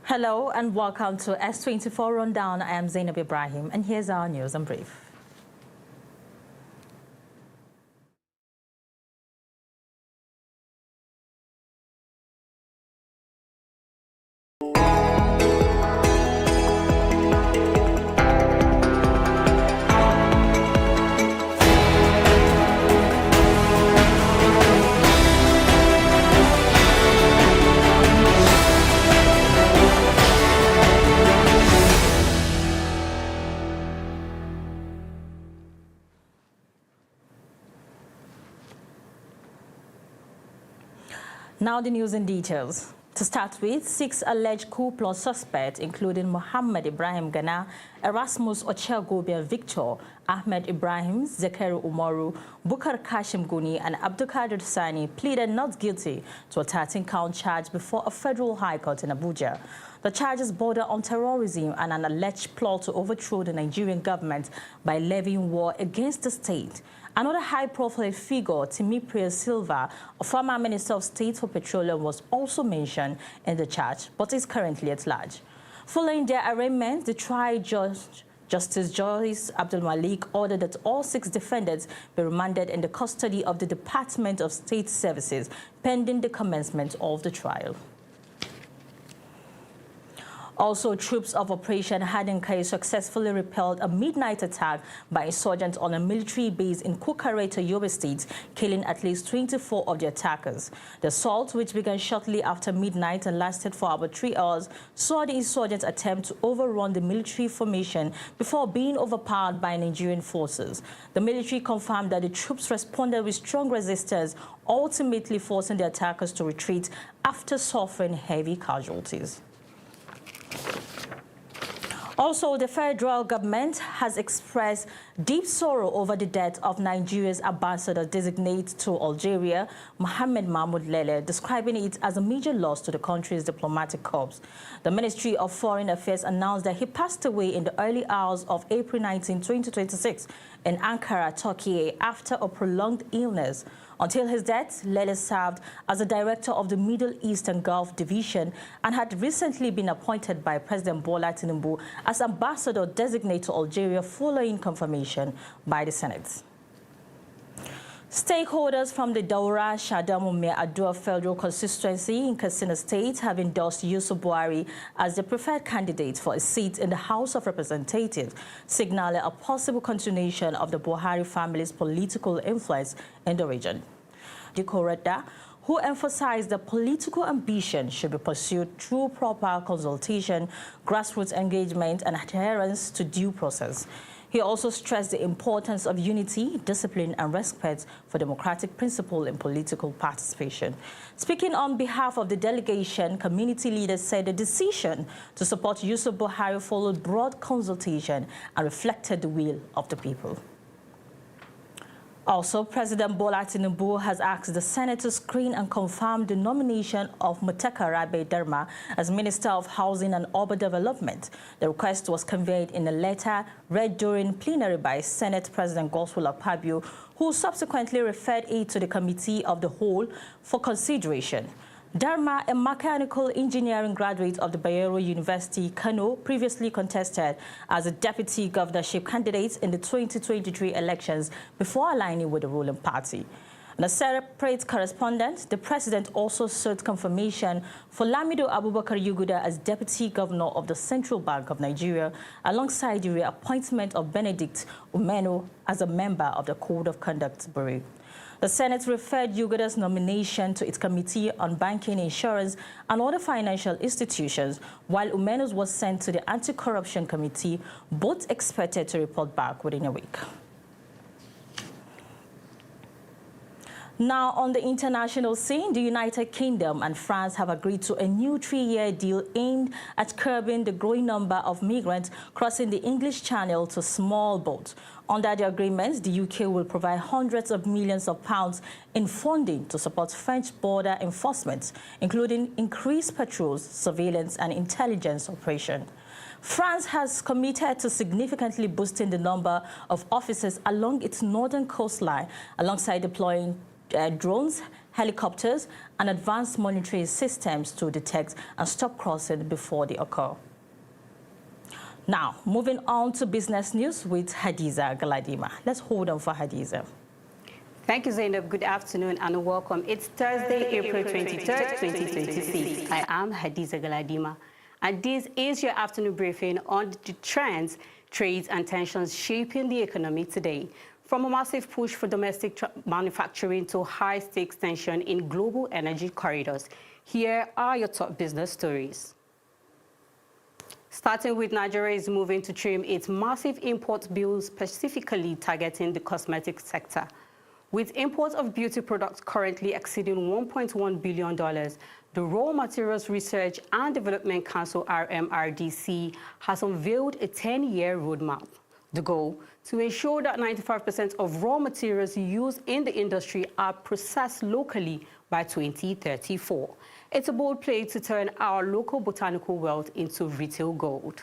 Hello and welcome to S24 Rundown. I am Zainab Ibrahim and here's our news in brief. Now the news in details. To start with, 6 alleged coup plot suspects, including Mohammed Ibrahim Gana, Erasmus Ochegobian Victor, Ahmed Ibrahim, Zakaru Umaru, Bukar Kashim Guni, and Abdulkadir Sani, pleaded not guilty to a 13-count charge before a federal high court in Abuja. The charges border on terrorism and an alleged plot to overthrow the Nigerian government by levying war against the state. Another high-profile figure, Timothy Silva, a former Minister of State for Petroleum, was also mentioned in the charge, but is currently at large. Following their arraignment, the trial judge, Justice Joyce Abdul Malik, ordered that all 6 defendants be remanded in the custody of the Department of State Services pending the commencement of the trial. Also, troops of Operation Hadinkai successfully repelled a midnight attack by insurgents on a military base in Kukareta, Yobe State, killing at least 24 of the attackers. The assault, which began shortly after midnight and lasted for about 3 hours, saw the insurgents attempt to overrun the military formation before being overpowered by Nigerian forces. The military confirmed that the troops responded with strong resistance, ultimately forcing the attackers to retreat after suffering heavy casualties. Also, the federal government has expressed deep sorrow over the death of Nigeria's ambassador-designate to Algeria, Mohamed Mahmoud Lele, describing it as a major loss to the country's diplomatic corps. The Ministry of Foreign Affairs announced that he passed away in the early hours of April 19, 2026 in Ankara, Turkey, after a prolonged illness. Until his death, Lele served as the director of the Middle East and Gulf Division and had recently been appointed by President Bola Tinubu as ambassador-designate to Algeria following confirmation by the Senate. Stakeholders from the Daura Shadamu Adua Federal Constituency in Katsina State have endorsed Yusuf Buhari as the preferred candidate for a seat in the House of Representatives, signaling a possible continuation of the Buhari family's political influence in the region. Dikoreta, who emphasized that political ambition should be pursued through proper consultation, grassroots engagement, and adherence to due process. He also stressed the importance of unity, discipline, and respect for democratic principle in political participation. Speaking on behalf of the delegation, community leaders said the decision to support Yusuf Buhari followed broad consultation and reflected the will of the people. Also, President Bola Tinubu has asked the Senate to screen and confirm the nomination of Mutaka Rabe Derma as Minister of Housing and Urban Development. The request was conveyed in a letter read during plenary by Senate President Godswill Akpabio, who subsequently referred it to the Committee of the Whole for consideration. Derma, a mechanical engineering graduate of the Bayero University, Kano, previously contested as a deputy governorship candidate in the 2023 elections before aligning with the ruling party. In a separate correspondence, the president also sought confirmation for Lamido Abubakar Yuguda as deputy governor of the Central Bank of Nigeria, alongside the reappointment of Benedict Umeno as a member of the Code of Conduct Bureau. The Senate referred Yuguda's nomination to its Committee on Banking, Insurance, and Other Financial Institutions, while Umeno's was sent to the Anti-Corruption Committee, both expected to report back within a week. Now, on the international scene, the United Kingdom and France have agreed to a new 3-year deal aimed at curbing the growing number of migrants crossing the English Channel to small boats. Under the agreement, the UK will provide hundreds of millions of pounds in funding to support French border enforcement, including increased patrols, surveillance, and intelligence operations. France has committed to significantly boosting the number of officers along its northern coastline, alongside deploying drones, helicopters, and advanced monitoring systems to detect and stop crossing before they occur. Now, moving on to business news with Hadiza Galadima. Let's hold on for Hadiza. Thank you, Zainab. Good afternoon and welcome. It's Thursday, April 23rd, 2026. I am Hadiza Galadima, and this is your afternoon briefing on the trends, trades, and tensions shaping the economy today. From a massive push for domestic manufacturing to high-stakes tension in global energy corridors, here are your top business stories. Starting with Nigeria is moving to trim its massive import bills, specifically targeting the cosmetic sector. With imports of beauty products currently exceeding $1.1 billion, the Raw Materials Research and Development Council, RMRDC, has unveiled a 10-year roadmap. The goal, to ensure that 95% of raw materials used in the industry are processed locally by 2034. It's a bold play to turn our local botanical wealth into retail gold.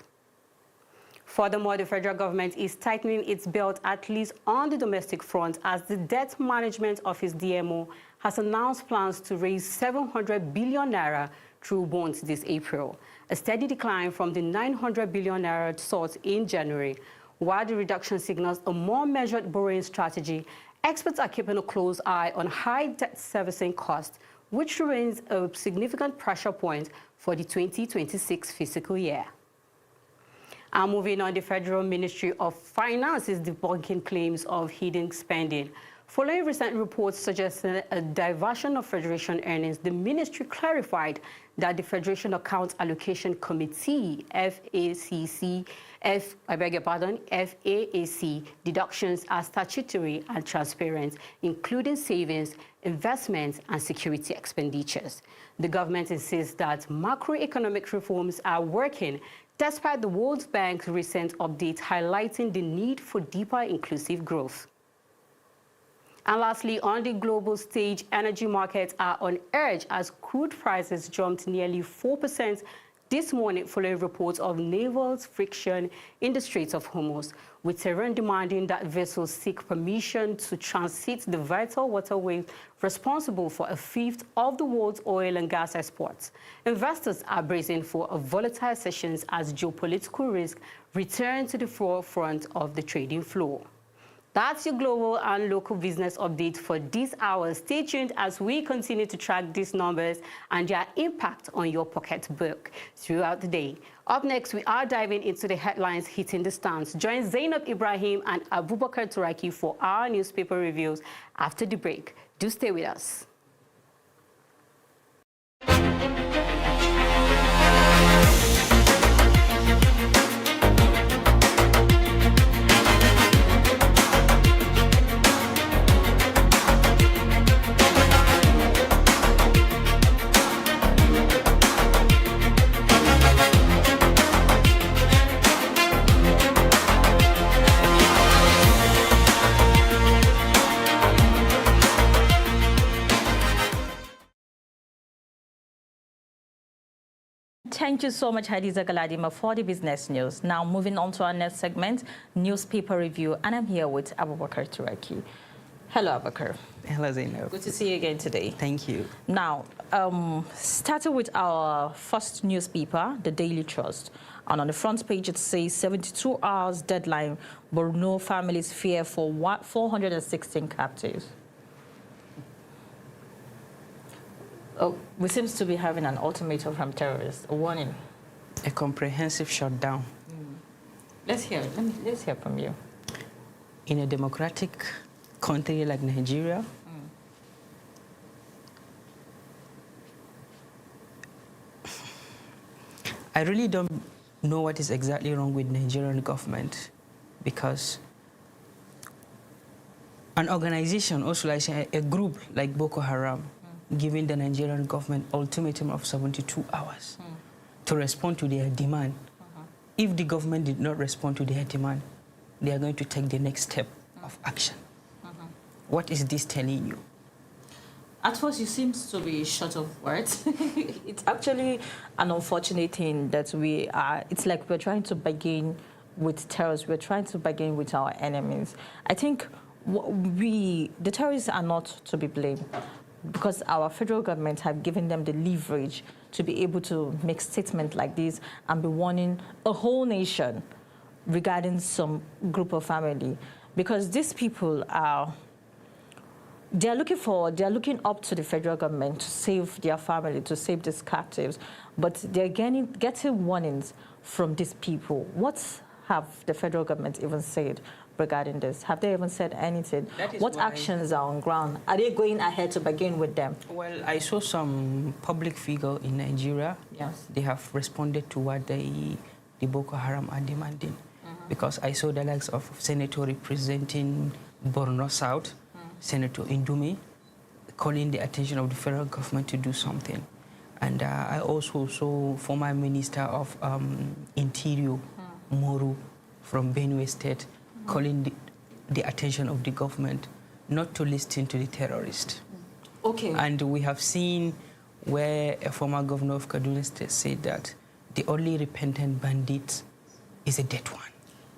Furthermore, the federal government is tightening its belt, at least on the domestic front, as the Debt Management Office, DMO, has announced plans to raise 700 billion naira through bonds this April, a steady decline from the 900 billion naira sought in January. While the reduction signals a more measured borrowing strategy, experts are keeping a close eye on high debt servicing costs, which remains a significant pressure point for the 2026 fiscal year. And moving on, the Federal Ministry of Finance is debunking claims of hidden spending. Following recent reports suggesting a diversion of Federation earnings, the ministry clarified that the Federation Account Allocation Committee, FAAC, deductions are statutory and transparent, including savings, investments, and security expenditures. The government insists that macroeconomic reforms are working, despite the World Bank's recent update highlighting the need for deeper inclusive growth. And lastly, on the global stage, energy markets are on edge as crude prices jumped nearly 4% this morning following reports of naval friction in the Strait of Hormuz, with Tehran demanding that vessels seek permission to transit the vital waterway responsible for a fifth of the world's oil and gas exports. Investors are bracing for a volatile session as geopolitical risk return to the forefront of the trading floor. That's your global and local business update for this hour. Stay tuned as we continue to track these numbers and their impact on your pocketbook throughout the day. Up next, we are diving into the headlines hitting the stands. Join Zainab Ibrahim and Abubakar Turaki for our newspaper reviews after the break. Do stay with us. Thank you so much, Hadiza Galadima, for the business news. Now, moving on to our next segment, newspaper review, and I'm here with Abubakar Turaki. Hello, Abubakar. Hello, Zainab. Good to see you again today. Thank you. Now, starting with our first newspaper, the Daily Trust. And on the front page, it says 72 hours deadline, Borno families fear for 416 captives. Oh, we seem to be having an ultimatum from terrorists, a warning. A comprehensive shutdown. Let's hear from you. In a democratic country like Nigeria, I really don't know what is exactly wrong with Nigerian government, because an organization, also like a group like Boko Haram, giving the Nigerian government ultimatum of 72 hours to respond to their demand. If the government did not respond to their demand, they are going to take the next step of action. What is this telling you? At first, you seem to be short of words. It's actually an unfortunate thing that it's like we're trying to bargain with terrorists. We're trying to bargain with our enemies. I think the terrorists are not to be blamed. because our federal government have given them the leverage to be able to make statements like this and be warning a whole nation regarding some group of family. Because these people are, they're looking up to the federal government to save their family, to save these captives, but they're getting warnings from these people. What have the federal government even said regarding this? Have they even said anything? What actions are on ground? Are they going ahead to begin with them? Well, I saw some public figure in Nigeria. Yes. They have responded to what the Boko Haram are demanding. Because I saw the likes of Senator representing Borno South, Senator Indume, calling the attention of the federal government to do something. And I also saw former Minister of Interior, Moru, from Benue State, calling the attention of the government not to listen to the terrorists. Okay. And we have seen where a former governor of Kaduna State said that the only repentant bandit is a dead one.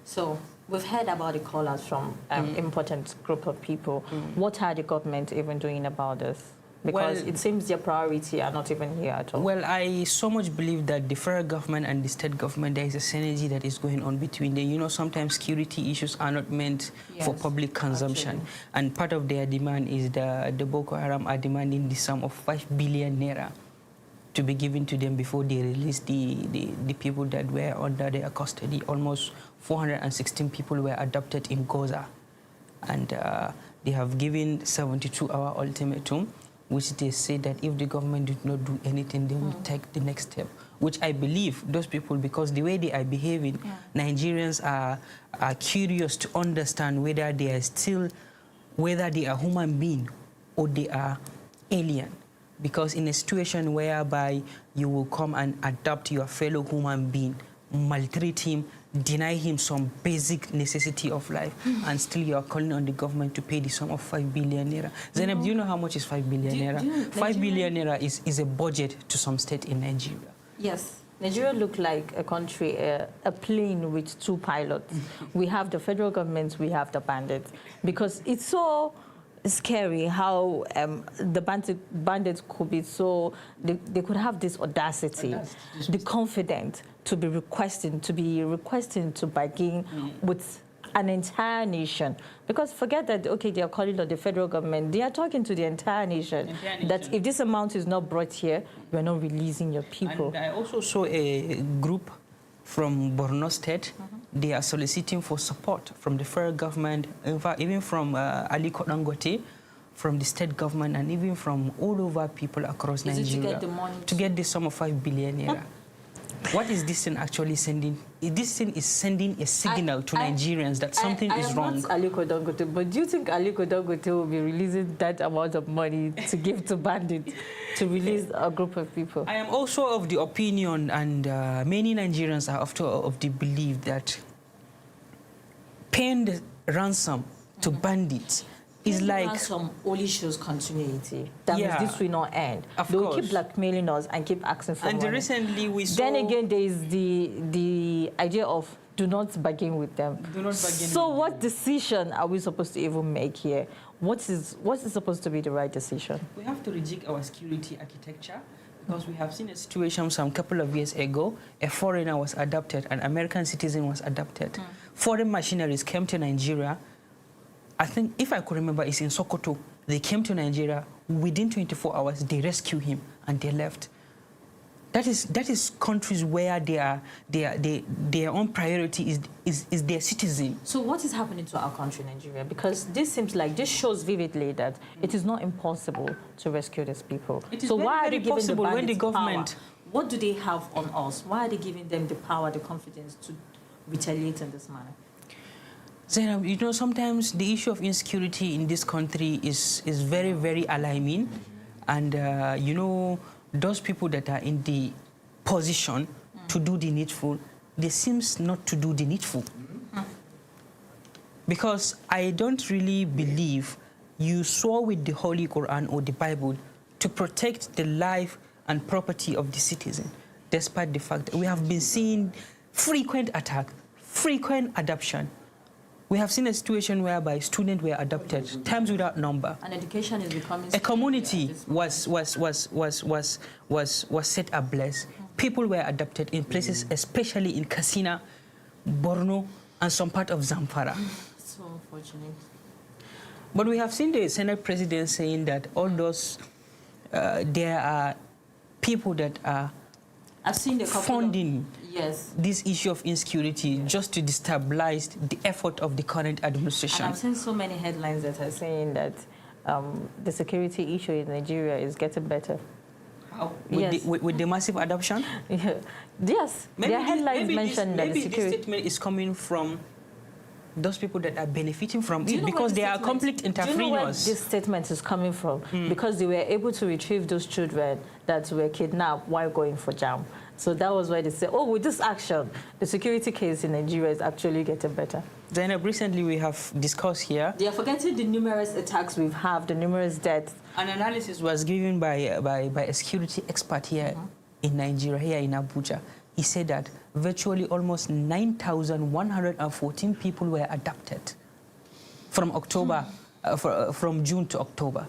So we've heard about the call-outs from important group of people. What are the government even doing about this? Because it seems their priority are not even here at all. Well, I so much believe that the federal government and the state government, there is a synergy that is going on between them. You know, sometimes security issues are not meant for public consumption. Absolutely. And part of their demand is the Boko Haram are demanding the sum of 5 billion naira to be given to them before they release the people that were under their custody. Almost 416 people were adopted in Gaza. And they have given 72-hour ultimatum, which they say that if the government did not do anything, they will take the next step, which I believe those people, because the way they are behaving, Nigerians are curious to understand whether they are human being or they are alien. Because in a situation whereby you will come and adopt your fellow human being, maltreat him, deny him some basic necessity of life, and still you are calling on the government to pay the sum of 5 billion naira. Zainab, do you know how much is 5 billion naira? 5 billion naira is a budget to some state in Nigeria. Yes. Nigeria looked like a country, a plane with two pilots. We have the federal government, we have the bandits. Because it's so scary how the bandits could be so, they could have this audacity, the confidence to be requesting to bargain with an entire nation. Because forget that, okay, they are calling on the federal government. They are talking to the entire nation. That if this amount is not brought here, we are not releasing your people. And I also saw a group from Borno State. They are soliciting for support from the federal government, in fact, even from Aliko Dangote, from the state government, and even from all over people across Nigeria to get the sum of 5 billion naira. What is this thing actually sending? This thing is sending a signal to Nigerians that something is wrong. I am not Aliko Dangote, but do you think Aliko Dangote will be releasing that amount of money to give to bandits to release a group of people? I am also of the opinion, and many Nigerians are of the belief that paying the ransom to bandits is like... ransom only shows continuity. That means this will not end. They will keep blackmailing us and keep asking for money. And recently we saw... Then again, there is the idea of do not bargain with them. Do not bargain so what decision are we supposed to even make here? What is supposed to be the right decision? We have to rejig our security architecture, because we have seen a situation some couple of years ago. A foreigner was adopted, an American citizen was adopted. Foreign machineries came to Nigeria. I think, if I could remember, it's in Sokoto. They came to Nigeria. Within 24 hours, they rescued him and they left. That is countries where their own priority is their citizen. So what is happening to our country, Nigeria? Because this seems like, this shows vividly that it is not impossible to rescue these people. It is so very, why are they very giving possible the when the government... power? What do they have on us? Why are they giving them the power, the confidence to retaliate in this manner? Zainab, you know, sometimes the issue of insecurity in this country is very, very alarming. And, you know, those people that are in the position to do the needful, they seem not to do the needful. Because I don't really believe you swore with the Holy Quran or the Bible to protect the life and property of the citizen, despite the fact that we have been seeing frequent attack, frequent adoption. We have seen a situation whereby students were adopted, times without number. And education is becoming... A community was set ablaze. People were adopted in places, especially in Katsina, Borno, and some part of Zamfara. So unfortunate. But we have seen the Senate president saying that all those, there are people that are I've seen the funding yes. this issue of insecurity just to destabilize the effort of the current administration. And I've seen so many headlines that are saying that the security issue in Nigeria is getting better. How? With the massive adoption? Yeah. Yes. Maybe their headlines mention that the security... Maybe this statement is coming from those people that are benefiting from it because they are complete interferers. Do you know where this statement is coming from? Because they were able to retrieve those children that were kidnapped while going for jam. So that was why they said, oh, with this action, the security case in Nigeria is actually getting better. Zainab, recently we have discussed here... They are forgetting the numerous attacks we've had, the numerous deaths. An analysis was given by a security expert here in Nigeria, here in Abuja. He said that virtually almost 9,114 people were adopted from October, from June to October.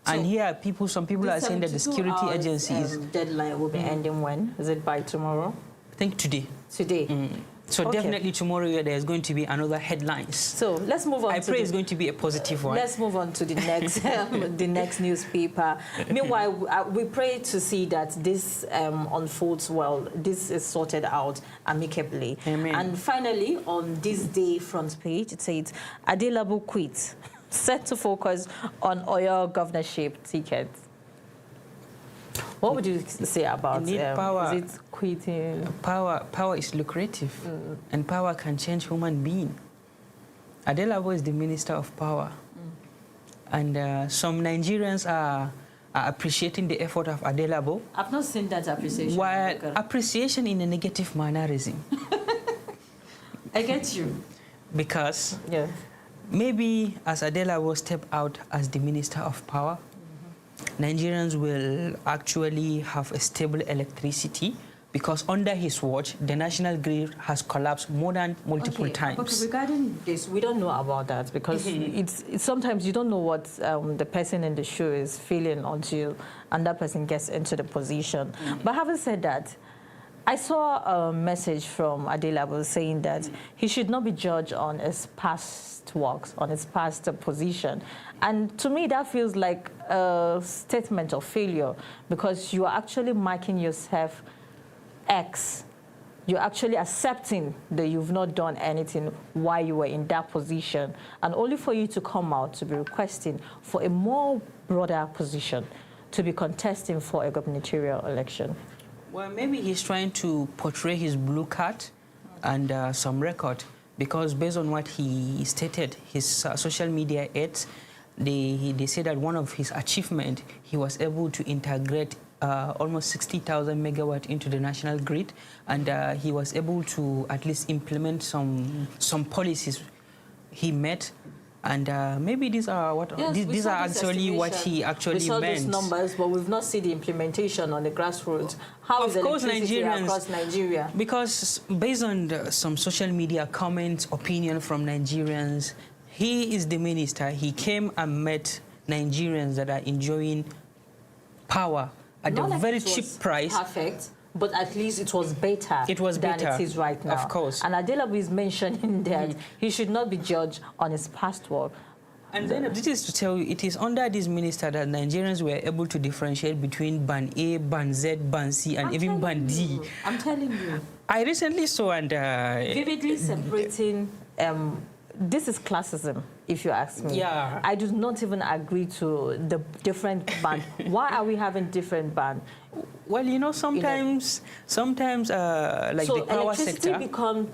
So and here, some people are saying that the security agencies... deadline will be ending when? Is it by tomorrow? I think today. Today? So okay. Definitely tomorrow there's going to be another headlines. So let's move on. I pray it's going to be a positive one. Let's move on to the next the next newspaper. Meanwhile, we pray to see that this unfolds well. This is sorted out amicably. Amen. And finally, on this day front page, it says Adelabu quits, set to focus on oil governorship tickets. What would you say about power? Is it quitting? Power is lucrative, and power can change human being. Adelabu is the minister of power, and some Nigerians are appreciating the effort of Adelabu. I've not seen that appreciation. While appreciation in a negative mannerism. I get you. Because maybe as Adelabu step out as the minister of power, Nigerians will actually have a stable electricity because under his watch, the national grid has collapsed multiple times. Okay, regarding this, we don't know about that because it's sometimes you don't know what the person in the shoe is feeling until that person gets into the position. But having said that, I saw a message from Adelabu saying that he should not be judged on his past works, on his past position. And to me, that feels like a statement of failure because you are actually marking yourself X. You're actually accepting that you've not done anything while you were in that position, and only for you to come out to be requesting for a more broader position, to be contesting for a gubernatorial election. Well, maybe he's trying to portray his blue card and some record, because based on what he stated, his social media ads, they say that one of his achievements, he was able to integrate almost 60,000 megawatt into the national grid, and he was able to at least implement some policies he met. And maybe these are what these are actually what he actually meant. We saw those numbers, but we've not seen the implementation on the grassroots. How is electricity across Nigeria? Because based on some social media comments, opinion from Nigerians, he is the minister. He came and met Nigerians that are enjoying power at a very cheap price. Perfect. But at least it was better than it is right now. Of course. And Adelabu is mentioning that he should not be judged on his past work. And then this is to tell you, it is under this minister that Nigerians were able to differentiate between Ban A, Ban Z, Ban C, and even Ban D. I'm telling you. I recently saw and... vividly separating... this is classism, if you ask me. Yeah. I do not even agree to the different band. Why are we having different band? Well, you know, sometimes like the power sector... So electricity becomes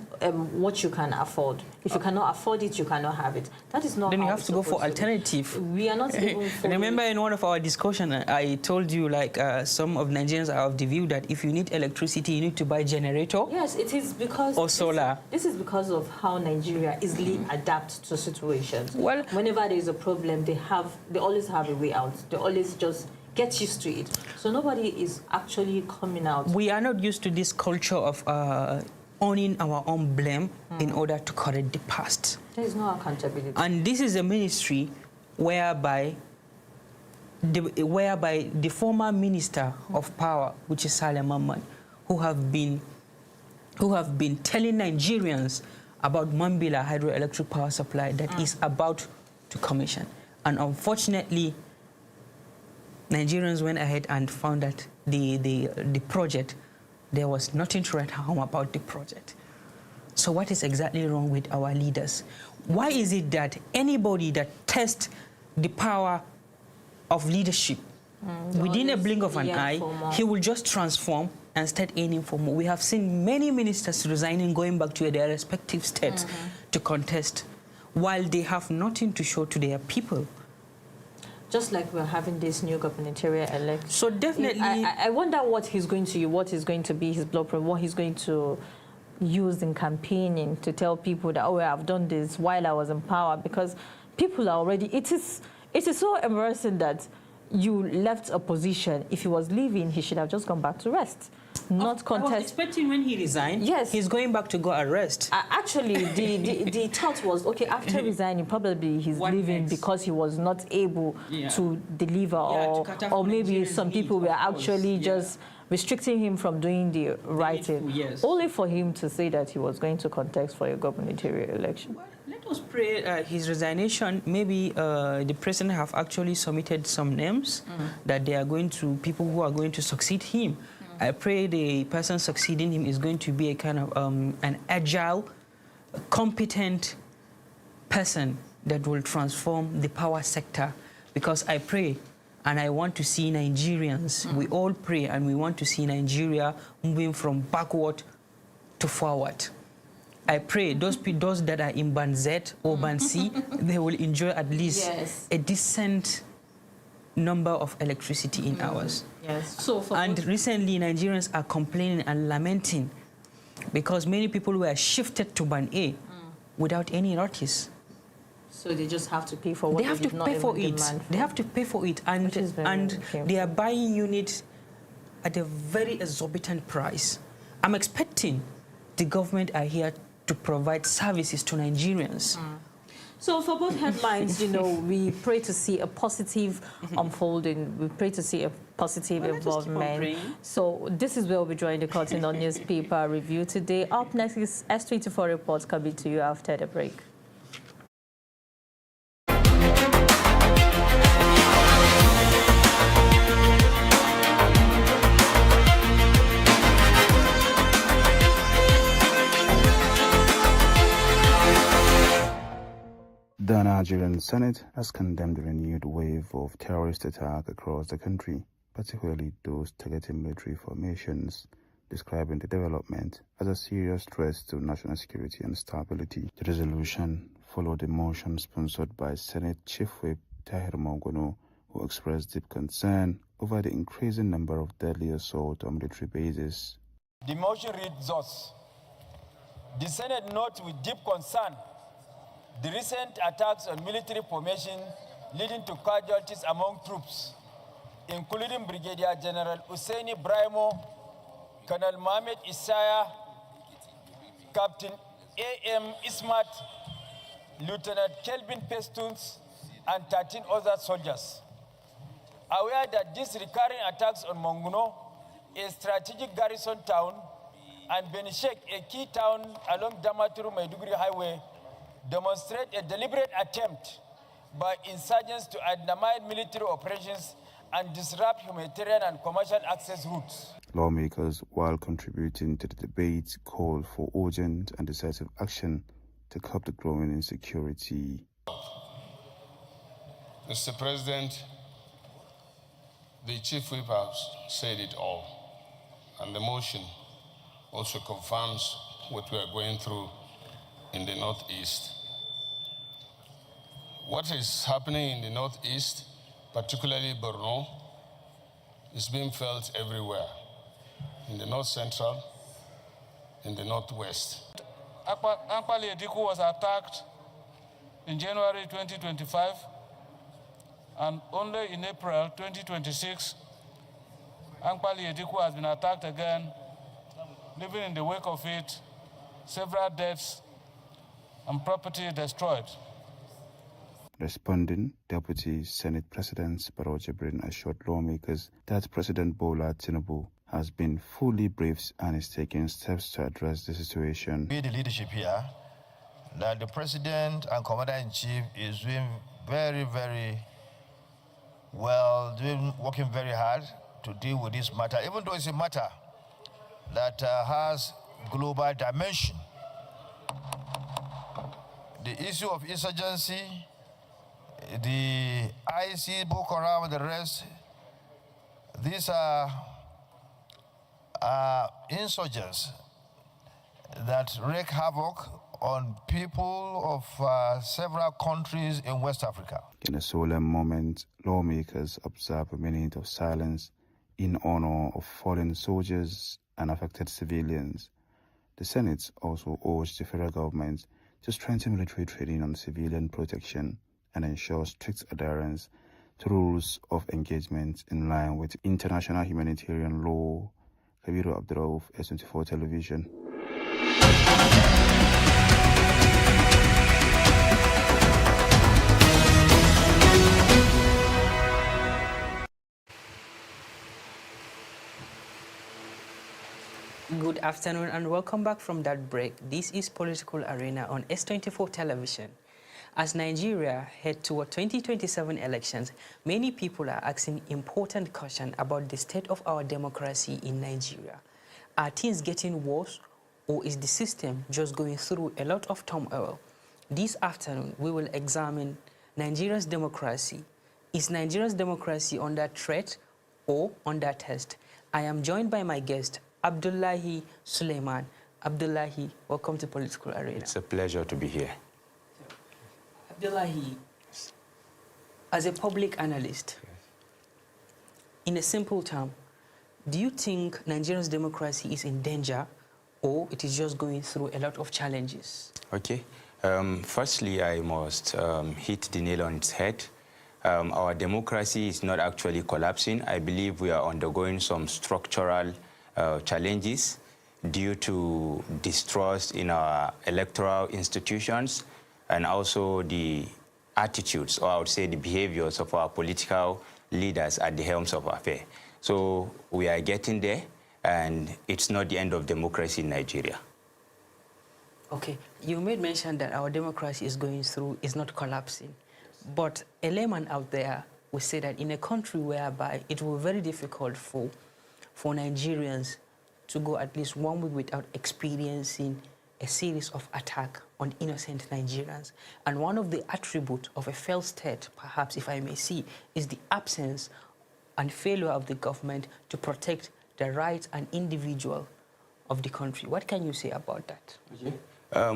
what you can afford. If you cannot afford it, you cannot have it. That is not Then how you have to go for alternative. We are not even... Remember in one of our discussions, I told you, like, some of Nigerians are of the view that if you need electricity, you need to buy generator. Yes, it is because... Or solar. This is because of how Nigeria easily adapts to situations. Well... Whenever there is a problem, they always have a way out. They always just... get used to it. So nobody is actually coming out. We are not used to this culture of owning our own blame in order to correct the past. There is no accountability. And this is a ministry whereby the former minister of power, which is Saleh Mahmoud, who have been telling Nigerians about Mambila hydroelectric power supply that is about to commission. And unfortunately, Nigerians went ahead and found that the project, there was nothing to write home about the project. So what is exactly wrong with our leaders? Why is it that anybody that tests the power of leadership within a blink of an eye, he will just transform and start aiming for more? We have seen many ministers resigning, going back to their respective states to contest, while they have nothing to show to their people. Just like we're having this new gubernatorial election. So definitely, I wonder what he's going to use, what is going to be his blueprint, what he's going to use in campaigning to tell people that, oh, I've done this while I was in power, because people are already, it is so embarrassing that you left a position. If he was leaving, he should have just gone back to rest, not contest. I was expecting when he resigned, yes, he's going back to go arrest. Actually, the thought was, okay, after resigning, probably he's leaving because he was not able to deliver, or maybe some people were actually just restricting him from doing the right thing, only for him to say that he was going to contest for a gubernatorial election. Well, let us pray his resignation. Maybe the president have actually submitted some names that they are going to, people who are going to succeed him. I pray the person succeeding him is going to be a kind of an agile, competent person that will transform the power sector. Because I pray and I want to see Nigerians, we all pray and we want to see Nigeria moving from backward to forward. I pray those that are in Band Z or Band C, they will enjoy at least a decent number of electricity in hours. Yes. So and recently, Nigerians are complaining and lamenting because many people were shifted to Band A without any notice. So they just have to pay for what they have to pay for it. They have to pay for it, and they are buying units at a very exorbitant price. I'm expecting the government are here to provide services to Nigerians. So for both headlines, you know, we pray to see a positive unfolding. We pray to see a positive involvement. So this is where we'll be drawing the curtain on newspaper review today. Up next is S24 reports coming to you after the break. The Nigerian Senate has condemned the renewed wave of terrorist attacks across the country, particularly those targeting military formations, describing the development as a serious threat to national security and stability. The resolution followed a motion sponsored by Senate Chief Whip Tahir Mongono, who expressed deep concern over the increasing number of deadly assaults on military bases. The motion reads thus: the Senate notes with deep concern the recent attacks on military formation leading to casualties among troops, including Brigadier General Husseini Brahimo, Colonel Mohamed Isaya, Captain A.M. Ismat, Lieutenant Kelvin Pestuns, and 13 other soldiers. Aware that these recurring attacks on Monguno, a strategic garrison town, and Benishek, a key town along Damaturu-Maiduguri Highway, demonstrate a deliberate attempt by insurgents to undermine military operations and disrupt humanitarian and commercial access routes. Lawmakers, while contributing to the debate, called for urgent and decisive action to curb the growing insecurity. Mr. President, the Chief Whip has said it all, and the motion also confirms what we are going through in the Northeast. What is happening in the Northeast, particularly Borno, is being felt everywhere, in the North Central, in the Northwest. Ampali Ediku was attacked in January 2025, and only in April 2026, Ampali Ediku has been attacked again, leaving in the wake of it several deaths and property destroyed. Responding, Deputy Senate President Barrow Jibrin assured lawmakers that President Bola Tinubu has been fully briefed and is taking steps to address the situation. We, the leadership here, that the President and Commander-in-Chief is doing very, very well, working very hard to deal with this matter, even though it's a matter that has global dimension. The issue of insurgency, the IC, Boko Haram, and the rest, these are insurgents that wreak havoc on people of several countries in West Africa. In a solemn moment, lawmakers observe a minute of silence in honor of fallen soldiers and affected civilians. The Senate also urged the federal government to strengthen military training on civilian protection and ensure strict adherence to rules of engagement in line with international humanitarian law. Kabiru Abdurrauf, S24 Television. Good afternoon and welcome back from that break. This is Political Arena on S24 Television. As Nigeria head toward 2027 elections, many people are asking important questions about the state of our democracy in Nigeria. Are things getting worse, or is the system just going through a lot of turmoil? This afternoon, we will examine Nigeria's democracy. Is Nigeria's democracy under threat or under test? I am joined by my guest, Abdullahi Suleiman. Abdullahi, welcome to Political Arena. It's a pleasure to be here. Abdullahi, as a public analyst, in a simple term, do you think Nigeria's democracy is in danger, or it is just going through a lot of challenges? Okay. Firstly, I must hit the nail on its head. Our democracy is not actually collapsing. I believe we are undergoing some structural challenges due to distrust in our electoral institutions and also the attitudes, or I would say the behaviors of our political leaders at the helms of affairs. So we are getting there, and it's not the end of democracy in Nigeria. Okay, you made mention that our democracy is not collapsing. But a layman out there will say that in a country whereby it will be very difficult for Nigerians to go at least 1 week without experiencing a series of attacks on innocent Nigerians. And one of the attributes of a failed state, perhaps if I may see, is the absence and failure of the government to protect the rights and individual of the country. What can you say about that?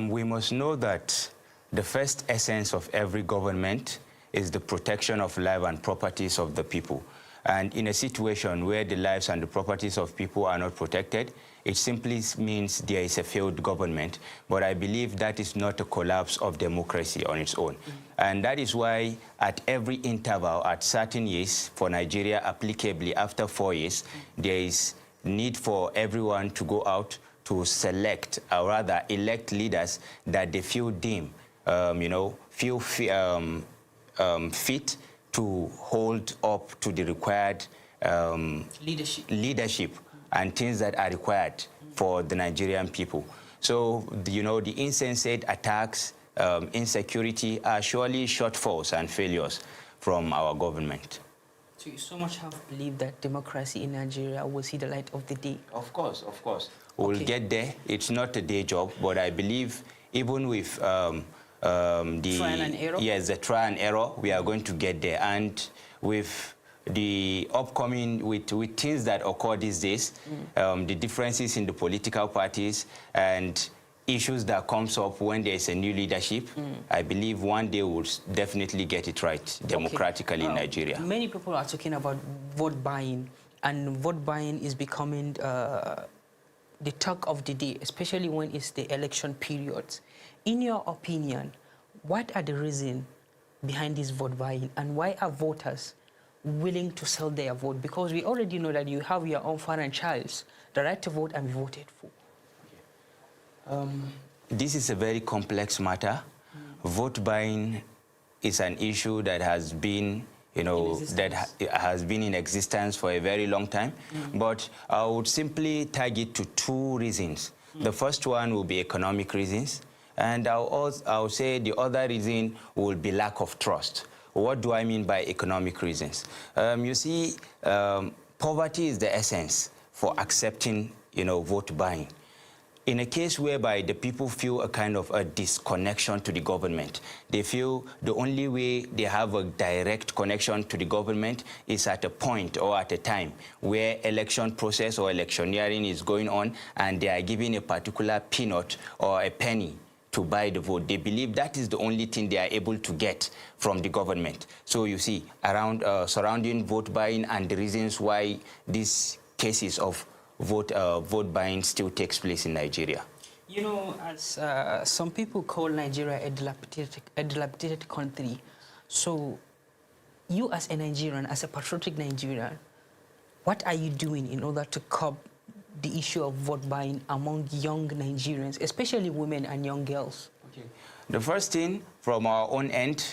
We must know that the first essence of every government is the protection of life and properties of the people. And in a situation where the lives and the properties of people are not protected, it simply means there is a failed government. But I believe that is not a collapse of democracy on its own. And that is why at every interval, at certain years, for Nigeria applicably after 4 years, there is need for everyone to go out to select, or rather elect leaders that they feel deem, fit to hold up to the required leadership and things that are required for the Nigerian people. So, the insensate attacks, insecurity are surely shortfalls and failures from our government. So you so much have believed that democracy in Nigeria will see the light of the day? Of course, of course. We'll get there. It's not a day job, but I believe even with the trial and error? Yes, the trial and error, we are going to get there. And with the upcoming, with things that occur these days, the differences in the political parties and issues that comes up when there is a new leadership, I believe one day we'll definitely get it right democratically in Nigeria. Many people are talking about vote buying, and vote buying is becoming the talk of the day, especially when it's the election periods. In your opinion, what are the reasons behind this vote buying, and why are voters willing to sell their vote? Because we already know that you have your own franchise, the right to vote and be voted for. this is a very complex matter. Vote buying is an issue that has been, has been in existence for a very long time. But I would simply tag it to two reasons. The first one will be economic reasons, and I'll say the other reason will be lack of trust. What do I mean by economic reasons? You see, poverty is the essence for accepting, vote buying. In a case whereby the people feel a kind of a disconnection to the government, they feel the only way they have a direct connection to the government is at a point or at a time where election process or electioneering is going on and they are given a particular peanut or a penny to buy the vote. They believe that is the only thing they are able to get from the government. So you see, around surrounding vote buying and the reasons why these cases of vote buying still takes place in Nigeria. As some people call Nigeria a dilapidated country, so you as a Nigerian, as a patriotic Nigerian, what are you doing in order to curb the issue of vote buying among young Nigerians, especially women and young girls? Okay. The first thing from our own end,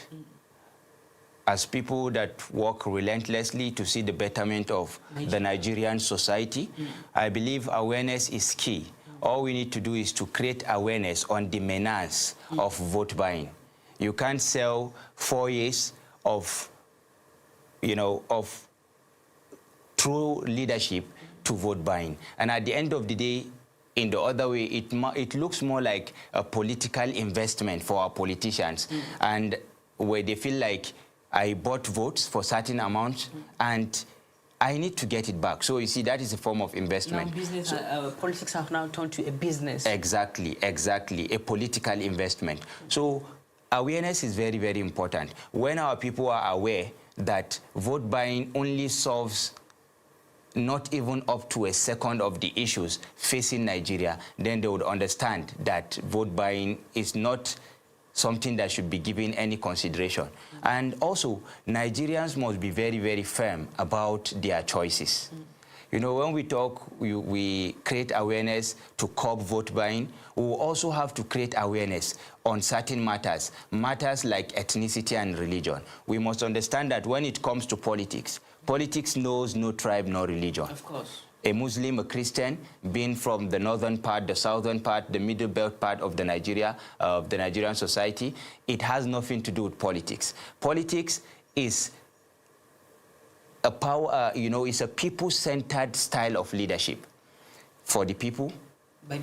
as people that work relentlessly to see the betterment of the Nigerian society, I believe awareness is key. All we need to do is to create awareness on the menace of vote buying. You can't sell 4 years of, of true leadership to vote buying. And at the end of the day, in the other way, it looks more like a political investment for our politicians, and where they feel like, I bought votes for certain amounts, and I need to get it back. So you see, that is a form of investment. Now politics have now turned to a business. Exactly, a political investment. So awareness is very, very important. When our people are aware that vote buying only solves not even up to a second of the issues facing Nigeria, then they would understand that vote buying is not something that should be given any consideration. And also, Nigerians must be very, very firm about their choices. When we talk, we create awareness to curb vote buying. We will also have to create awareness on certain matters like ethnicity and religion. We must understand that when it comes to politics, politics knows no tribe, no religion. Of course. A Muslim, a Christian, being from the northern part, the southern part, the middle belt part of the Nigerian society, it has nothing to do with politics. Politics is a power, it's a people-centered style of leadership for the people,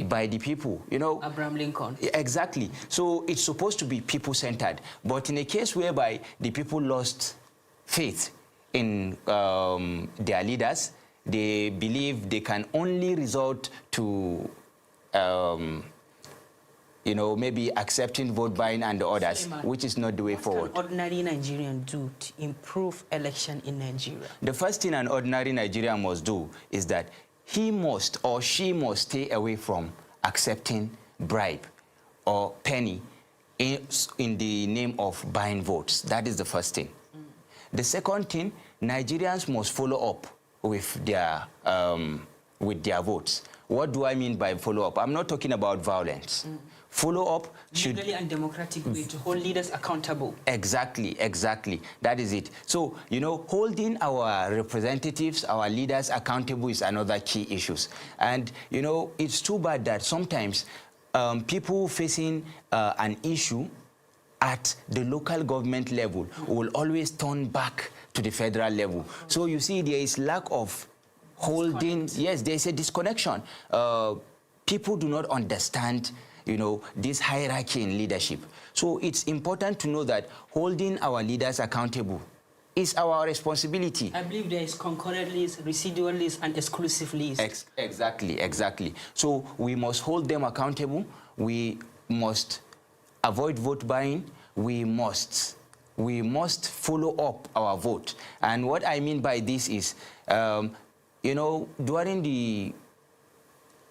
by the people, Abraham Lincoln. Exactly. So it's supposed to be people-centered. But in a case whereby the people lost faith in their leaders, they believe they can only resort to, maybe accepting vote buying and the others, which is not the way forward. What can ordinary Nigerian do to improve election in Nigeria? The first thing an ordinary Nigerian must do is that he must or she must stay away from accepting bribe or penny in the name of buying votes. That is the first thing. The second thing, Nigerians must follow up with their votes. What do I mean by follow up? I'm not talking about violence. Follow up should... Legally and democratic way to hold leaders accountable. Exactly. That is it. So, holding our representatives, our leaders accountable is another key issue. And, it's too bad that sometimes people facing an issue at the local government level will always turn back to the federal level. So you see, there is lack of holding. Yes, there is a disconnection. People do not understand, this hierarchy in leadership. So it's important to know that holding our leaders accountable is our responsibility. I believe there is concurrent list, residual list, and exclusive list. Exactly. So we must hold them accountable. We must avoid vote buying. We must follow up our vote. And what I mean by this is, during the,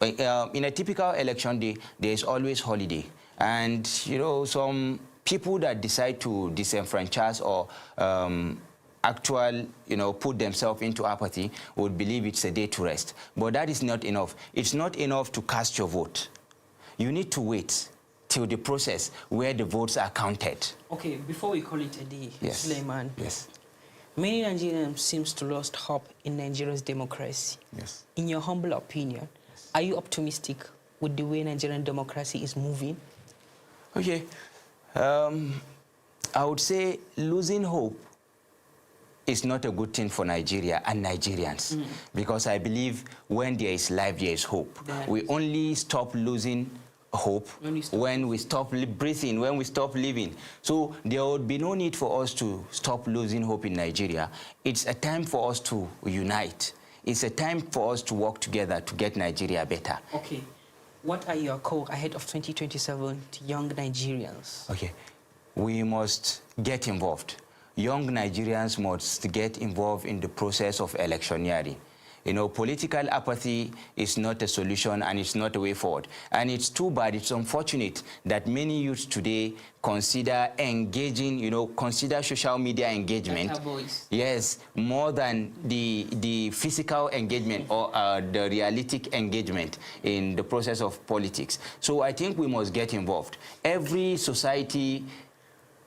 in a typical election day, there is always holiday. And, some people that decide to disenfranchise or put themselves into apathy would believe it's a day to rest. But that is not enough. It's not enough to cast your vote. You need to wait. till the process where the votes are counted. Okay, before we call it a day, Yes. Suleiman. Yes. Many Nigerians seems to lost hope in Nigeria's democracy. Yes. In your humble opinion, are you optimistic with the way Nigerian democracy is moving? Okay. I would say losing hope is not a good thing for Nigeria and Nigerians, because I believe when there is life, there is hope. We only stop losing hope when we stop breathing, when we stop living. So there would be no need for us to stop losing hope in Nigeria. It's a time for us to unite. It's a time for us to work together to get Nigeria better. Okay. What are your calls ahead of 2027 to young Nigerians? Okay. We must get involved. Young Nigerians must get involved in the process of electioneering. You know, political apathy is not a solution and it's not a way forward. And it's too bad, it's unfortunate that many youths today consider engaging, you know, consider social media engagement, yes, more than the physical engagement or the realistic engagement in the process of politics. So I think we must get involved. Every society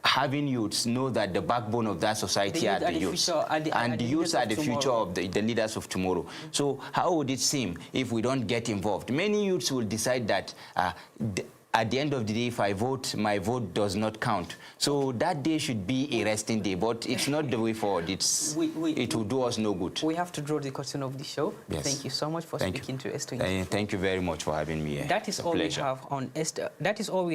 having youths know that the backbone of that society are the youths. And the youths are the future of the leaders of tomorrow. So how would it seem if we don't get involved? Many youths will decide that at the end of the day, if I vote, my vote does not count. So that day should be a resting day, but it's not the way forward. It will do us no good. We have to draw the curtain of the show. Yes. Thank you so much for speaking to S24. Thank you very much for having me here. That is all we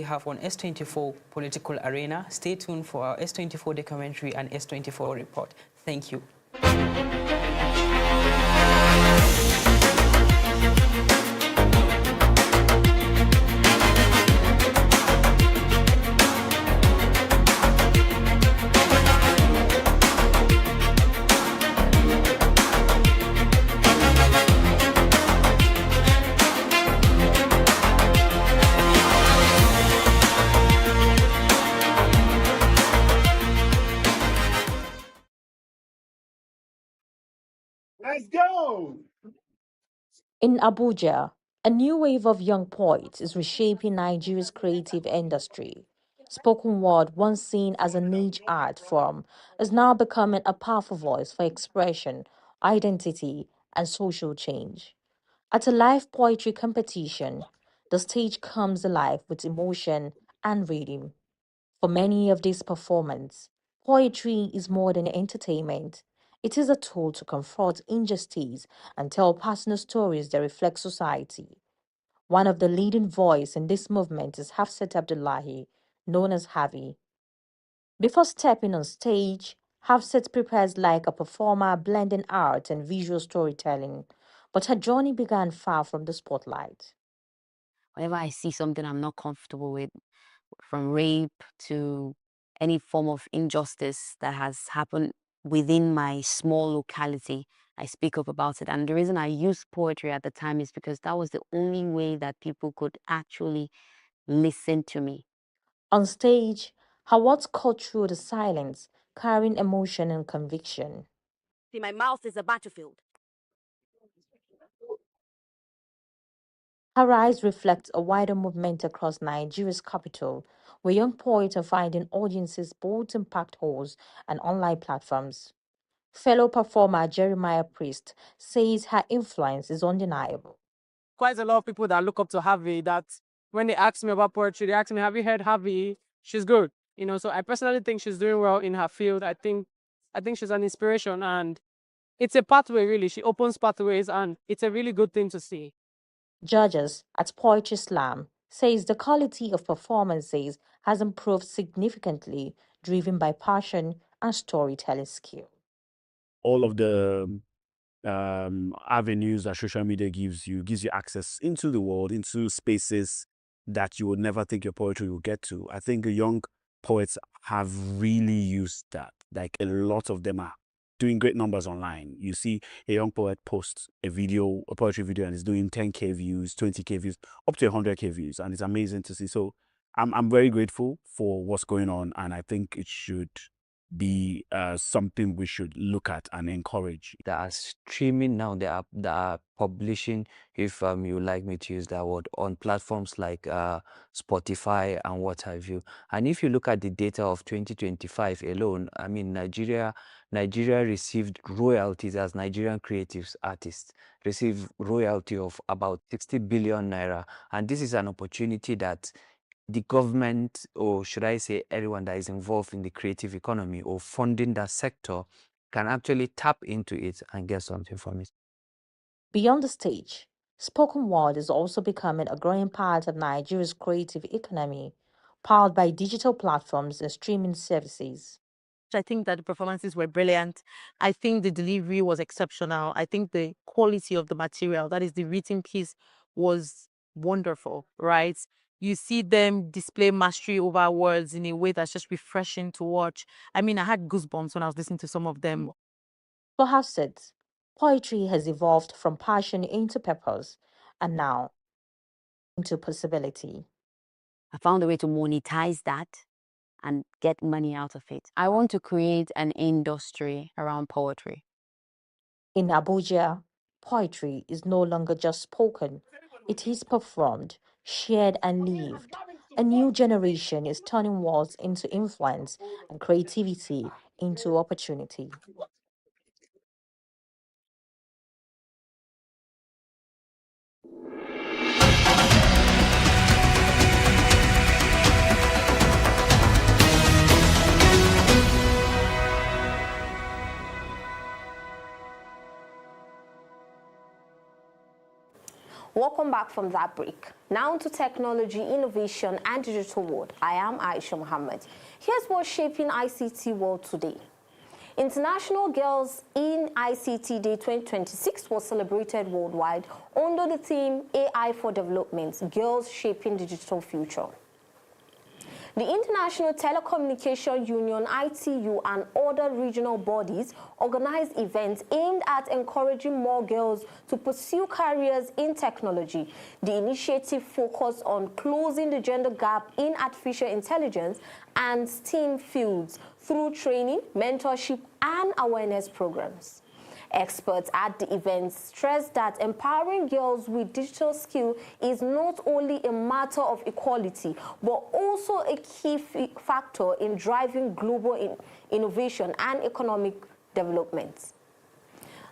have on S24 Political Arena. Stay tuned for our S24 documentary and S24 report. Thank you. Let's go! In Abuja, a new wave of young poets is reshaping Nigeria's creative industry. Spoken word, once seen as a niche art form, is now becoming a powerful voice for expression, identity, and social change. At a live poetry competition, the stage comes alive with emotion and rhythm. For many of these performers, poetry is more than entertainment. It is a tool to confront injustice and tell personal stories that reflect society. One of the leading voices in this movement is Hafsat Abdullahi, known as Havi. Before stepping on stage, Hafsat prepares like a performer blending art and visual storytelling, but her journey began far from the spotlight. Whenever I see something I'm not comfortable with, from rape to any form of injustice that has happened within my small locality, I speak up about it. And the reason I used poetry at the time is because that was the only way that people could actually listen to me. On stage, her words cut through the silence, carrying emotion and conviction. See, my mouth is a battlefield. Her rise reflects a wider movement across Nigeria's capital, where young poets are finding audiences both in packed halls and online platforms. Fellow performer Jeremiah Priest says her influence is undeniable. Quite a lot of people that look up to Harvey, that when they ask me about poetry, they ask me, have you heard Harvey? She's good. You know, so I personally think she's doing well in her field. I think she's an inspiration, and it's a pathway, really. She opens pathways, and it's a really good thing to see. Judges at Poetry Slam says the quality of performances has improved significantly, driven by passion and storytelling skill. All of the avenues that social media gives you access into the world, into spaces that you would never think your poetry will get to. I think young poets have really used that. Like, a lot of them are doing great numbers online. You see a young poet post a poetry video, and it's doing 10K views, 20K views, up to 100K views, and it's amazing to see. So I'm very grateful for what's going on, and I think it should be something we should look at and encourage. That are streaming now, that are publishing, if you like me to use that word, on platforms like Spotify and what have you. And if you look at the data of 2025 alone, I mean, Nigeria received royalties as Nigerian creatives artists, received royalty of about 60 billion naira. And this is an opportunity that the government, or should I say everyone that is involved in the creative economy or funding that sector, can actually tap into it and get something from it. Beyond the stage, spoken word is also becoming a growing part of Nigeria's creative economy, powered by digital platforms and streaming services. I think that the performances were brilliant. I think the delivery was exceptional. I think the quality of the material, that is the written piece, was wonderful, right? You see them display mastery over words in a way that's just refreshing to watch. I mean, I had goosebumps when I was listening to some of them. For Hafsid, poetry has evolved from passion into purpose and now into possibility. I found a way to monetize that and get money out of it. I want to create an industry around poetry. In Abuja, poetry is no longer just spoken, it is performed, shared, and lived. A new generation is turning words into influence and creativity into opportunity. Welcome back from that break. Now to technology, innovation, and digital world. I am Aisha Muhammad. Here's what's shaping ICT world today. International Girls in ICT Day 2026 was celebrated worldwide under the theme AI for Development, Girls Shaping Digital Future. The International Telecommunication Union, ITU, and other regional bodies organized events aimed at encouraging more girls to pursue careers in technology. The initiative focused on closing the gender gap in artificial intelligence and STEAM fields through training, mentorship, and awareness programs. Experts at the event stressed that empowering girls with digital skill is not only a matter of equality, but also a key factor in driving global innovation and economic development.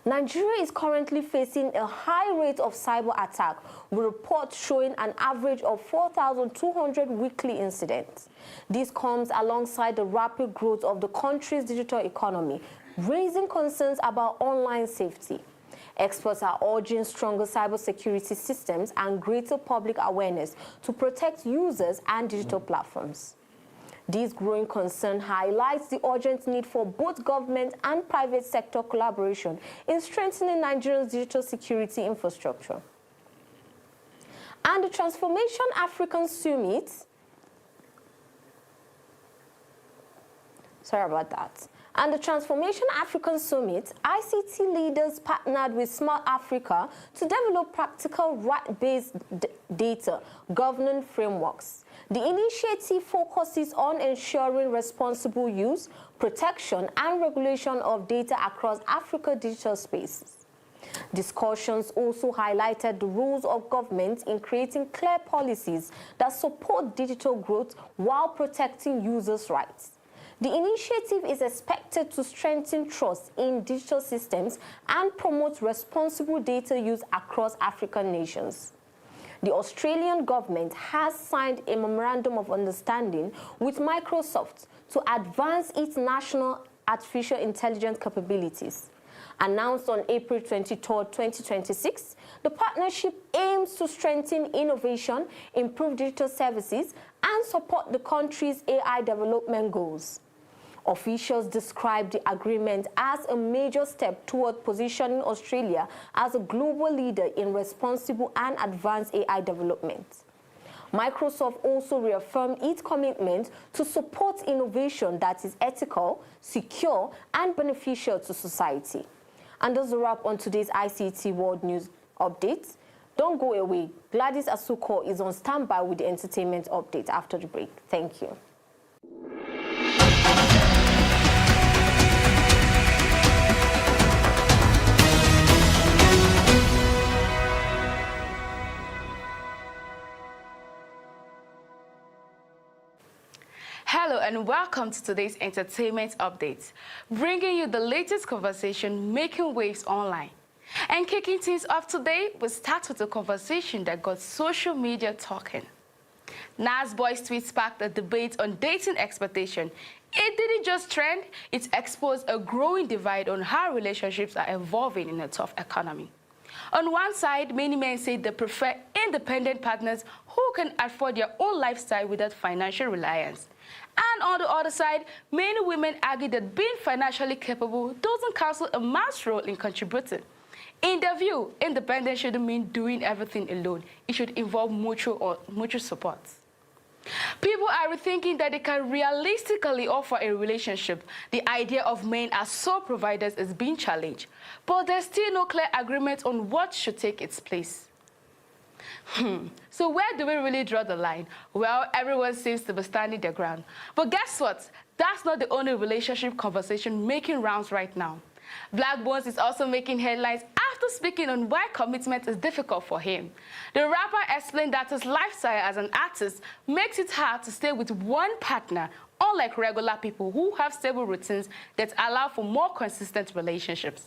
Nigeria is currently facing a high rate of cyber attack, with reports showing an average of 4,200 weekly incidents. This comes alongside the rapid growth of the country's digital economy, raising concerns about online safety. Experts are urging stronger cybersecurity systems and greater public awareness to protect users and digital platforms. This growing concern highlights the urgent need for both government and private sector collaboration in strengthening Nigeria's digital security infrastructure. And the Transformation African Summit, And the Transformation African Summit, ICT leaders partnered with Smart Africa to develop practical right-based data governance frameworks. The initiative focuses on ensuring responsible use, protection, and regulation of data across Africa's digital spaces. Discussions also highlighted the roles of government in creating clear policies that support digital growth while protecting users' rights. The initiative is expected to strengthen trust in digital systems and promote responsible data use across African nations. The Australian government has signed a memorandum of understanding with Microsoft to advance its national artificial intelligence capabilities. Announced on April 23, 2026, the partnership aims to strengthen innovation, improve digital services, and support the country's AI development goals. Officials described the agreement as a major step toward positioning Australia as a global leader in responsible and advanced AI development. Microsoft also reaffirmed its commitment to support innovation that is ethical, secure, and beneficial to society. And that's a wrap on today's ICT World News Updates. Don't go away. Gladys Asuko is on standby with the entertainment update after the break. Thank you. Hello and welcome to today's entertainment update, bringing you the latest conversation making waves online. And kicking things off today, we'll start with a conversation that got social media talking. Nas Boy's tweet sparked a debate on dating expectation. It didn't just trend, it exposed a growing divide on how relationships are evolving in a tough economy. On one side, many men say they prefer independent partners who can afford their own lifestyle without financial reliance. And on the other side, many women argue that being financially capable doesn't cancel a man's role in contributing. In their view, independence shouldn't mean doing everything alone. It should involve mutual support. People are rethinking that they can realistically offer a relationship. The idea of men as sole providers is being challenged, but there's still no clear agreement on what should take its place. So where do we really draw the line? Well, everyone seems to be standing their ground. But guess what? That's not the only relationship conversation making rounds right now. Black Bones is also making headlines after speaking on why commitment is difficult for him. The rapper explained that his lifestyle as an artist makes it hard to stay with one partner, unlike regular people who have stable routines that allow for more consistent relationships.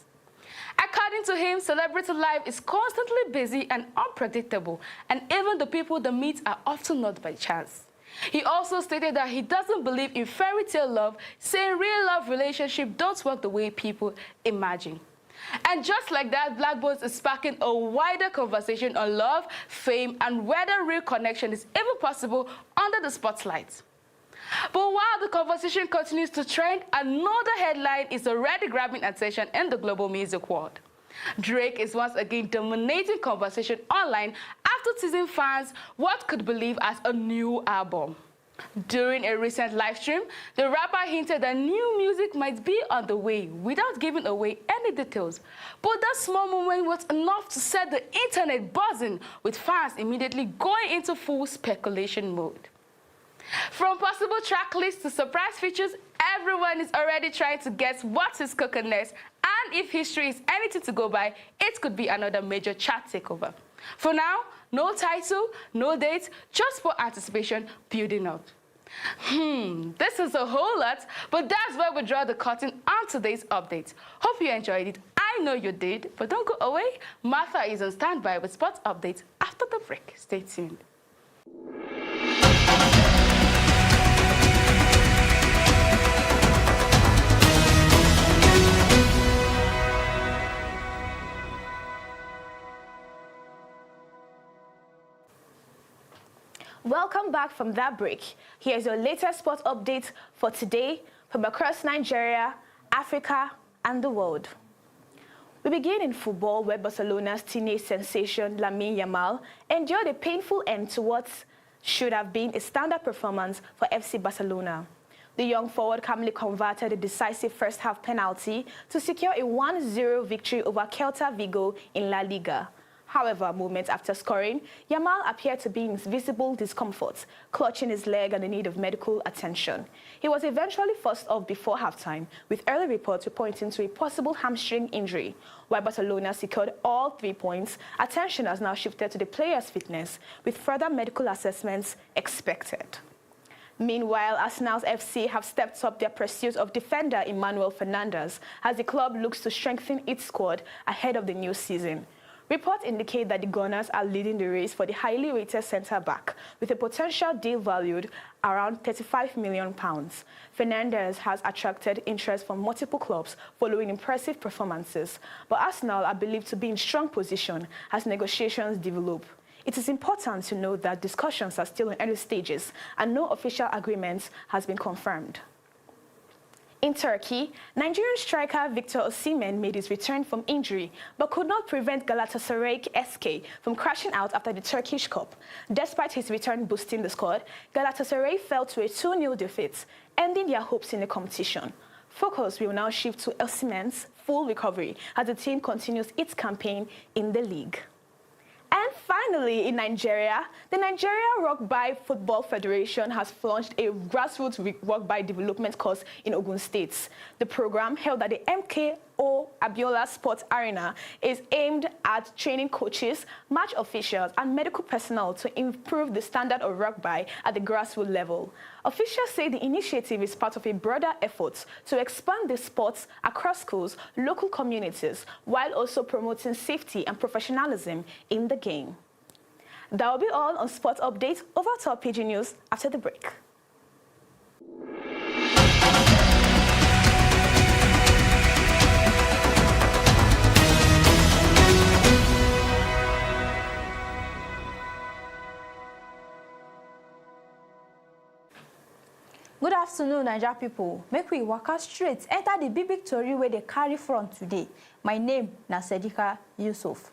According to him, celebrity life is constantly busy and unpredictable, and even the people they meet are often not by chance. He also stated that he doesn't believe in fairy tale love, saying real love relationships don't work the way people imagine. And just like that, Black Bones is sparking a wider conversation on love, fame, and whether real connection is ever possible under the spotlight. But while the conversation continues to trend, another headline is already grabbing attention in the global music world. Drake is once again dominating conversation online after teasing fans what could believe as a new album. During a recent live stream, the rapper hinted that new music might be on the way without giving away any details. But that small moment was enough to set the internet buzzing, with fans immediately going into full speculation mode. From possible track lists to surprise features, everyone is already trying to guess what is cooking next, and if history is anything to go by, it could be another major chart takeover. For now, no title, no date, just for anticipation building up. This is a whole lot, but that's where we draw the curtain on today's update. Hope you enjoyed it. I know you did, but don't go away. Martha is on standby with sports updates after the break. Stay tuned. Welcome back from that break. Here's your latest sports update for today from across Nigeria, Africa, and the world. We begin in football, where Barcelona's teenage sensation Lamine Yamal endured a painful end to what should have been a standard performance for FC Barcelona. The young forward calmly converted a decisive first-half penalty to secure a 1-0 victory over Celta Vigo in La Liga. However, moments after scoring, Yamal appeared to be in visible discomfort, clutching his leg and in need of medical attention. He was eventually forced off before halftime, with early reports pointing to a possible hamstring injury. While Barcelona secured all 3 points, attention has now shifted to the player's fitness, with further medical assessments expected. Meanwhile, Arsenal's FC have stepped up their pursuit of defender Emmanuel Fernandes as the club looks to strengthen its squad ahead of the new season. Reports indicate that the Gunners are leading the race for the highly rated centre-back, with a potential deal valued around £35 million. Fernandes has attracted interest from multiple clubs following impressive performances, but Arsenal are believed to be in strong position as negotiations develop. It is important to note that discussions are still in early stages and no official agreement has been confirmed. In Turkey, Nigerian striker Victor Osimhen made his return from injury but could not prevent Galatasaray SK from crashing out after the Turkish Cup. Despite his return boosting the squad, Galatasaray fell to a 2-0 defeat, ending their hopes in the competition. Focus will now shift to Osimhen's full recovery as the team continues its campaign in the league. And finally, in Nigeria, the Nigeria Rugby Football Federation has launched a grassroots rugby development course in Ogun State. The program, held at the MKO O. Abiola Sports Arena is aimed at training coaches, match officials, and medical personnel to improve the standard of rugby at the grassroots level. Officials say the initiative is part of a broader effort to expand the sports across schools, local communities, while also promoting safety and professionalism in the game. That will be all on Sports Update. Over to our PG News after the break. Good afternoon, Nigeria people. Make we waka straight enter the big story where they carry front today. My name is Sedika Yusuf.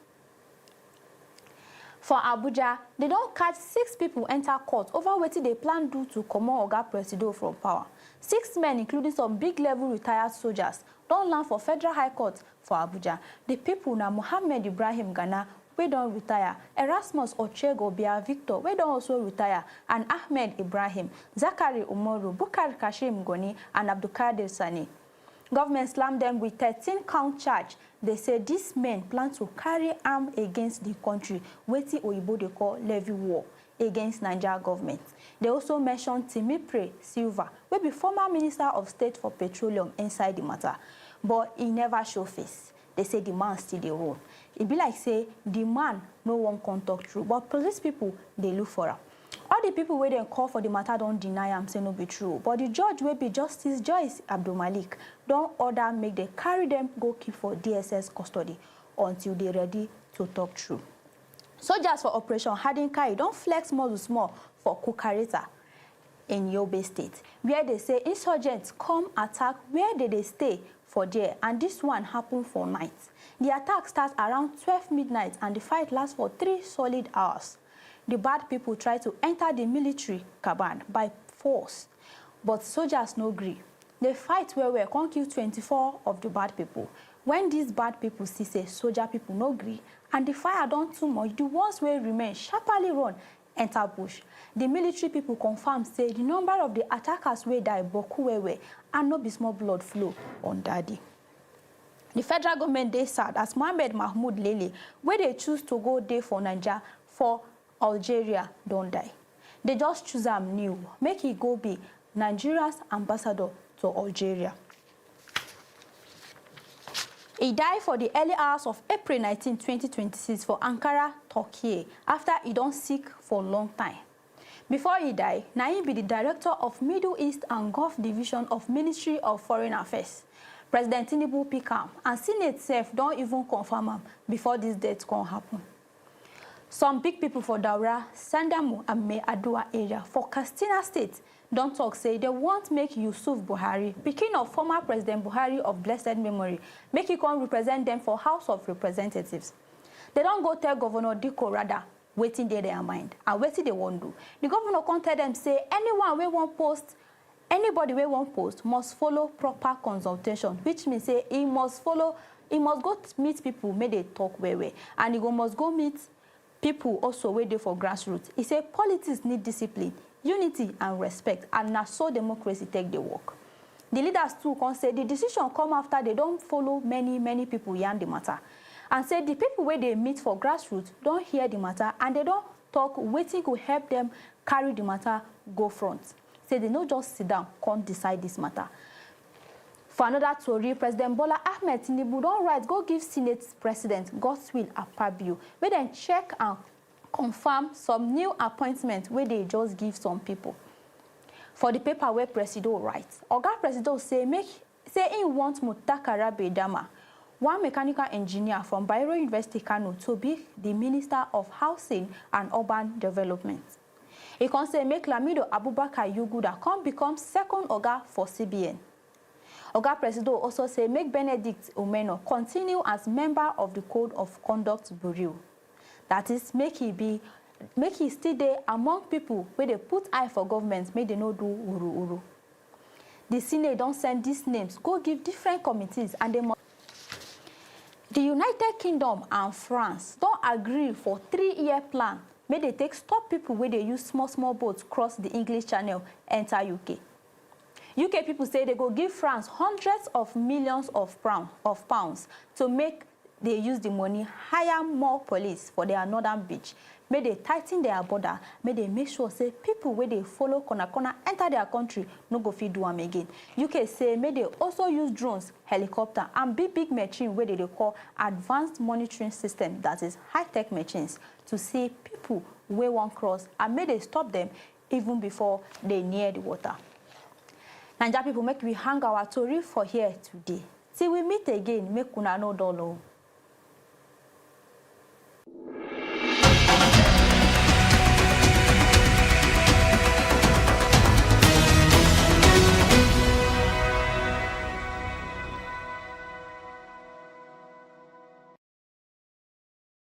For Abuja, they don't catch 6 people enter court over what they plan do to comot Oga Presido from power. 6 men, including some big-level retired soldiers, don't land for Federal High Court for Abuja. The people na Mohammed Ibrahim Ghana, we don't retire, Erasmus Ochego Bia Victor, we don't also retire, and Ahmed Ibrahim, Zakari Umoru, Bukar Kashim Goni, and Abdulkadir Sani. Government slammed them with 13-count charge. They say these men plan to carry arms against the country, wetin Oyibo they call levy war against Nigeria government. They also mentioned Timipre Silva, will be former Minister of State for Petroleum inside the matter, but he never show face. They say the man still the role. It be like say the man no one can talk through, but police people they look for him. All the people where they call for the matter don't deny am say no be true, but the judge will be Justice Joyce Abdul Malik don't order make they carry them go keep for DSS custody until they ready to talk true. Soldiers for Operation Hadinkai don't flex muscle small for Kukareta in Yobe State, where they say insurgents come attack where they stay for there, and this one happened for night. The attack starts around 12 midnight and the fight lasts for 3 solid hours. The bad people try to enter the military cabin by force, but soldiers no agree. They fight where we can kill 24 of the bad people. When these bad people see say soldier people no agree and the fire don't too much, the ones where remain sharply run enter bush. The military people confirm say the number of the attackers wey die boku wewe and no be small blood flow on daddy. The federal government dey sad as Mohamed Mahmoud Lele, where they choose to go there for Nigeria for Algeria don't die. They just choose him new, make he go be Nigeria's ambassador to Algeria. He died for the early hours of April 19, 2026 for Ankara, Turkey, after he don't sick for a long time. Before he died, Naim be the director of Middle East and Gulf Division of Ministry of Foreign Affairs. President Tinubu pick him, and Senate self don't even confirm him before this death can happen. Some big people for Daura, Sandamu, and Me Adua area for Katsina State don't talk say they want make Yusuf Buhari, picking of former President Buhari of blessed memory, make he come represent them for House of Representatives. They don't go tell Governor Diko Rada waiting their mind and waiting they won't do. The governor can't tell them say anyone we won't post, anybody we won't post must follow proper consultation, which means say he must go meet people, may they talk way, and he must go meet people also wait there for grassroots. He said politics need discipline, unity and respect, and now so democracy take the work. The leaders too can say the decision come after they don't follow many people yarn the matter. And say the people where they meet for grassroots don't hear the matter and they don't talk waiting to help them carry the matter go front. Say they not just sit down, can't decide this matter. For another story, President Bola Ahmed Tinubu don't write go give Senate President Godswill Akpabio, where then check and confirm some new appointments where they just give some people. For the paper where Presido writes, Oga Presido say he wants Mutakara Bedama, one mechanical engineer from Bayero University Kano, to be the Minister of Housing and Urban Development. He can say make Lamido Abubakar Yuguda come become second Oga for CBN. Oga Presido also say make Benedict Omeno continue as member of the Code of Conduct Bureau. That is, make he stay there among people where they put eye for government, make they no do uru. The Senate don't send these names, go give different committees, and they must. The United Kingdom and France don't agree for 3-year plan. May they take stop people where they use small boats cross the English Channel enter UK. UK people say they go give France hundreds of millions of pounds to make they use the money, hire more police for their northern beach. May they tighten their border, may they make sure say people where they follow corner enter their country, no go fit do them again. UK say may they also use drones, helicopter, and big machine where they call advanced monitoring system, that is high-tech machines, to see people where one cross, and may they stop them even before they near the water. Naija people, make we hang our story for here today. Till we meet again, make una no dull.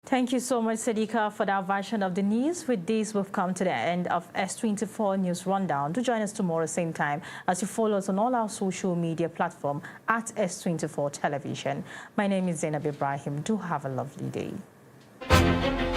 Thank you so much, Sadika, for that version of the news. With this, we've come to the end of S24 News Rundown. Do join us tomorrow, same time, as you follow us on all our social media platforms at S24 Television. My name is Zainab Ibrahim. Do have a lovely day.